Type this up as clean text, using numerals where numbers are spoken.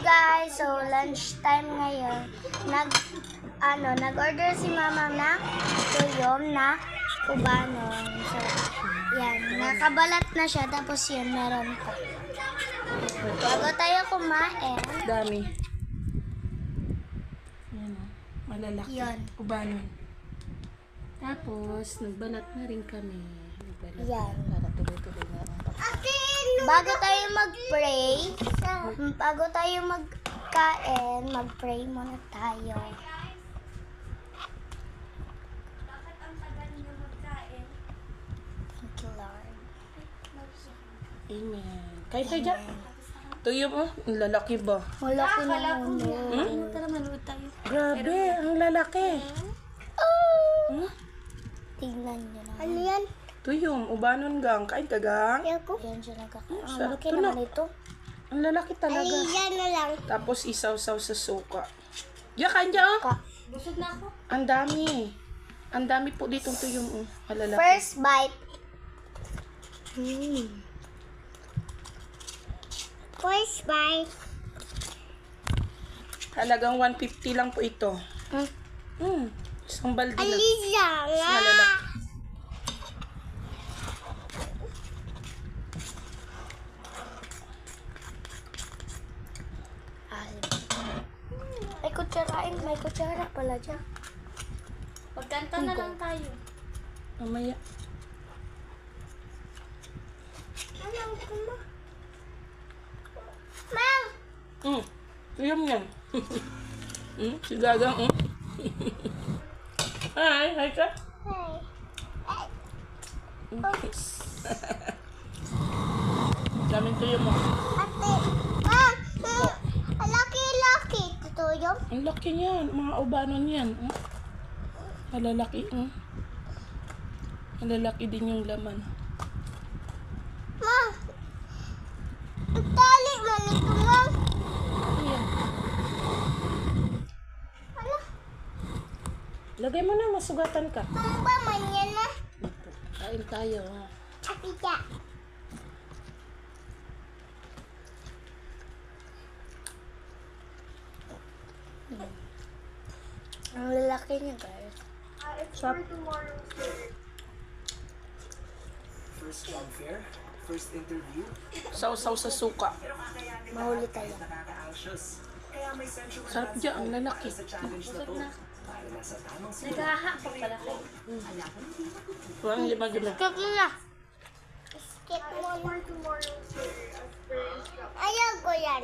guys, so lunch time ngayon. Nag-order si mama ng tuyom na kubanon. So, yan, nakabalat na siya, tapos yan, meron pa. Bago tayo kumain, Dami. Yan o. Malalaki. Yan. Kubanon. Tapos, nagbalat na rin kami. Nagbalat Yan. para tuloy-tuloy na ang bago tayo magkain, mag-pray muna tayo. Thank you, Lord. Amen. Kain tayo dyan. Tuyo mo. Ang lalaki ba? Malaki na ulo. Tara, manood tayo. Grabe, ang lalaki. Hmm? Tignan nyo na. Ano yan? Tuyom, ubanon gang. Kain ka gang. Yan siya nagkakain. Ang Sarap laki to naman na. ito. Ang lalaki talaga. Yan na lang. Tapos isaw-saw sa suka. Diyan, kain dyan oh. Busog na ako. Ang dami. Ang dami po ditong tuyom oh. Ang lalaki. First bite. First bite. Halagang 150 lang po ito. Isang balde lang. Alisa Mas nga. malalaki. May kutsara pala dyan. Pagkanta na lang tayo. Mamaya. Mang! Tuyom yan. Si Gagang Hi ka. Hey. Daming tuyom mo. Ate, Mang! Laki-laki. Tutuyog? Ang laki niyan. Mga ubanon yan. Malalaki. Malalaki din yung laman. Mang! Ang tali man ito, Mang. Ayan. Ano? Lagay mo na, masugatan ka. Ang ba man yan na? Kain tayo. Apita. Ang lalaki niya, guys. Sarap. First job fair, first interview, Sausaw sa suka. Mahuli tayo. nakaka-anxious. Kaya may sensual Sarap dyan, ang lalaki. sa challenge na to. Para nasa tamang Naghaha pa pala kayo. Parang lima-lima. Skip mo na. Skip mo na. Ayaw ko yan.